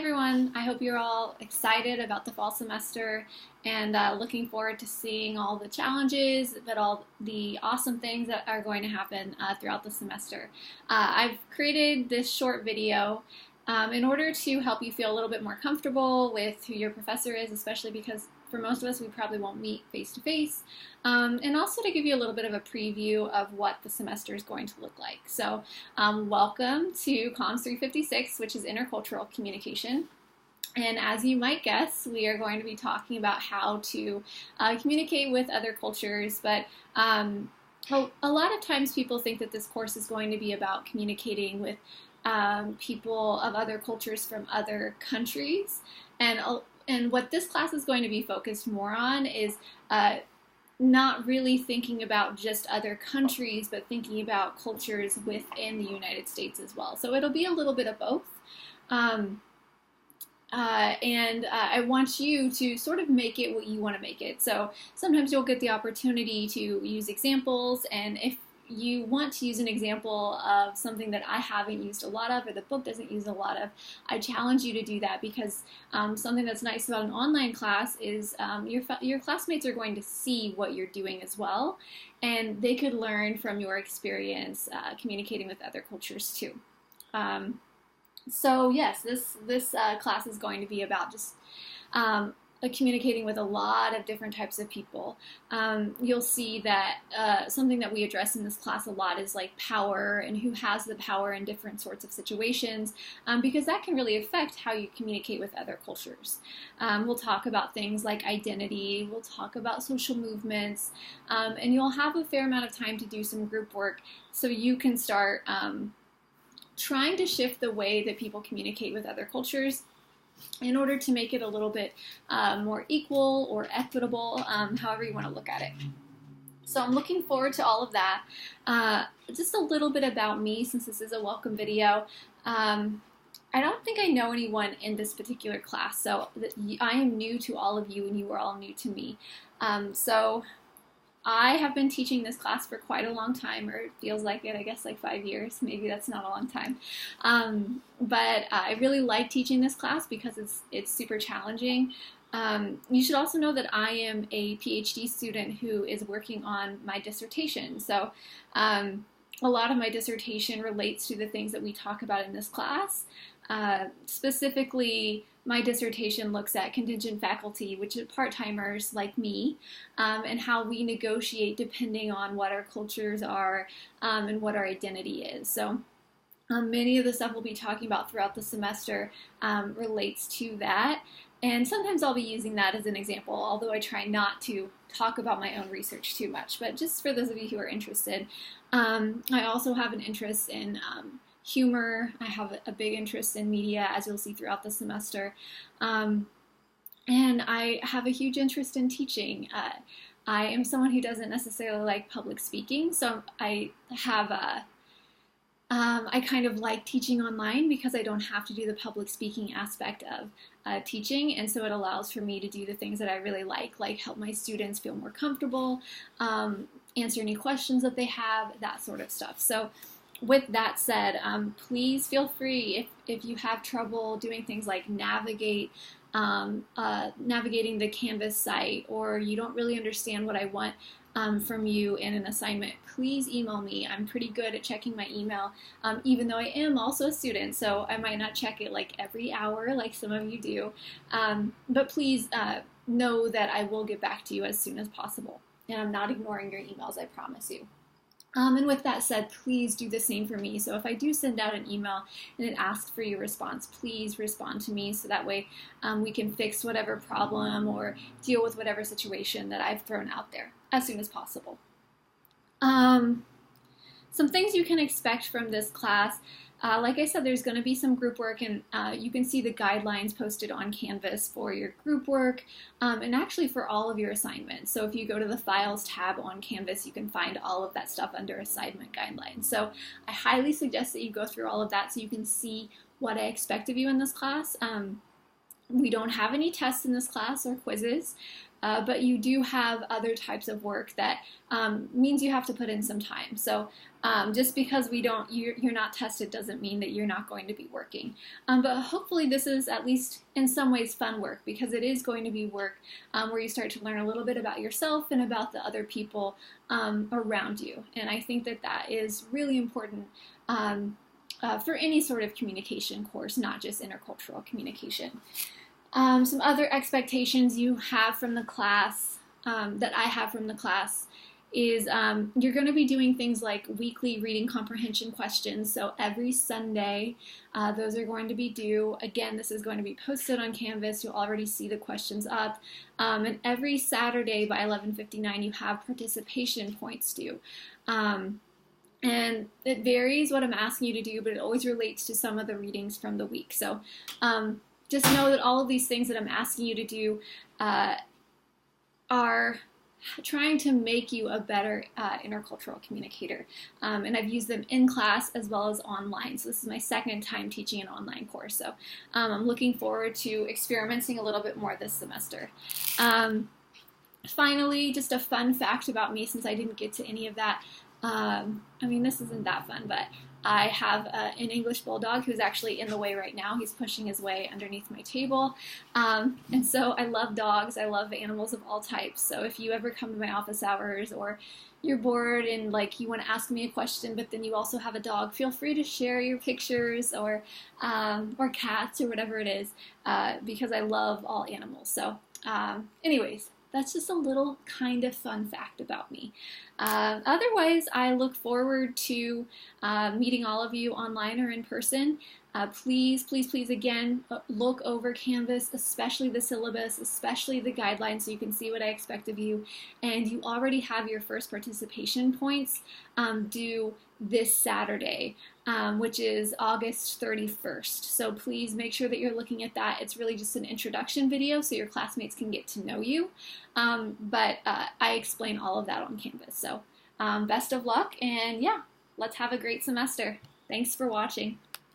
everyone. I hope you're all excited about the fall semester and looking forward to seeing all the challenges, but all the awesome things that are going to happen throughout the semester. I've created this short video in order to help you feel a little bit more comfortable with who your professor is, especially because for most of us we probably won't meet face-to-face, and also to give you a little bit of a preview of what the semester is going to look like. So welcome to COMS 356, which is Intercultural Communication. And as you might guess, we are going to be talking about how to communicate with other cultures, but a lot of times people think that this course is going to be about communicating with people of other cultures from other countries, and what this class is going to be focused more on is not really thinking about just other countries, but thinking about cultures within the United States as well. So it'll be a little bit of both. I want you to sort of make it what you want to make it. So sometimes you'll get the opportunity to use examples, and if you want to use an example of something that I haven't used a lot of, or the book doesn't use a lot of, I challenge you to do that, because something that's nice about an online class is your classmates are going to see what you're doing as well, and they could learn from your experience communicating with other cultures too. So yes, this class is going to be about just communicating with a lot of different types of people. You'll see that something that we address in this class a lot is like power and who has the power in different sorts of situations, because that can really affect how you communicate with other cultures. We'll talk about things like identity, we'll talk about social movements, and you'll have a fair amount of time to do some group work so you can start trying to shift the way that people communicate with other cultures in order to make it a little bit more equal or equitable, however you want to look at it. So I'm looking forward to all of that. Just a little bit about me, since this is a welcome video. I don't think I know anyone in this particular class, so I am new to all of you and you are all new to me. So I have been teaching this class for quite a long time, or it feels like it, I guess like 5 years. Maybe that's not a long time. But I really like teaching this class because it's super challenging. You should also know that I am a PhD student who is working on my dissertation. So a lot of my dissertation relates to the things that we talk about in this class. Specifically, my dissertation looks at contingent faculty, which are part-timers like me, and how we negotiate depending on what our cultures are and what our identity is. So many of the stuff we'll be talking about throughout the semester relates to that. And sometimes I'll be using that as an example, although I try not to talk about my own research too much. But just for those of you who are interested, I also have an interest in humor. I have a big interest in media, as you'll see throughout the semester. And I have a huge interest in teaching. I am someone who doesn't necessarily like public speaking, so I kind of like teaching online because I don't have to do the public speaking aspect of teaching, and so it allows for me to do the things that I really like help my students feel more comfortable, answer any questions that they have, that sort of stuff. So with that said, please feel free if you have trouble doing things like navigating the Canvas site, or you don't really understand what I want from you in an assignment, please email me. I'm pretty good at checking my email, even though I am also a student, so I might not check it like every hour like some of you do. But please know that I will get back to you as soon as possible. And I'm not ignoring your emails, I promise you. And with that said, please do the same for me. So if I do send out an email and it asks for your response, please respond to me so that way we can fix whatever problem or deal with whatever situation that I've thrown out there as soon as possible. Some things you can expect from this class. Like I said, there's going to be some group work, and you can see the guidelines posted on Canvas for your group work, and actually for all of your assignments. So if you go to the Files tab on Canvas, you can find all of that stuff under Assignment Guidelines. So I highly suggest that you go through all of that so you can see what I expect of you in this class. We don't have any tests in this class or quizzes. but you do have other types of work that means you have to put in some time. So just because you're not tested doesn't mean that you're not going to be working. But hopefully this is at least in some ways fun work, because it is going to be work where you start to learn a little bit about yourself and about the other people around you. And I think that that is really important for any sort of communication course, not just intercultural communication. Some other expectations you have from the class, that I have from the class, is you're going to be doing things like weekly reading comprehension questions. So every Sunday, those are going to be due. Again, this is going to be posted on Canvas. You'll already see the questions up. And every Saturday by 11:59, you have participation points due. And it varies what I'm asking you to do, but it always relates to some of the readings from the week. So just know that all of these things that I'm asking you to do are trying to make you a better intercultural communicator. And I've used them in class as well as online. So this is my second time teaching an online course. So I'm looking forward to experimenting a little bit more this semester. Finally, just a fun fact about me, since I didn't get to any of that. I mean, this isn't that fun, but I have an English bulldog who's actually in the way right now. He's pushing his way underneath my table. And so I love dogs. I love animals of all types. So if you ever come to my office hours, or you're bored and like you want to ask me a question, but then you also have a dog, feel free to share your pictures or cats or whatever it is, because I love all animals. So anyways, that's just a little kind of fun fact about me. Otherwise, I look forward to meeting all of you online or in person. Please, please, please, again, look over Canvas, especially the syllabus, especially the guidelines, so you can see what I expect of you. And you already have your first participation points due this Saturday, which is August 31st. So please make sure that you're looking at that. It's really just an introduction video so your classmates can get to know you. But I explain all of that on Canvas. So best of luck, and yeah, let's have a great semester. Thanks for watching.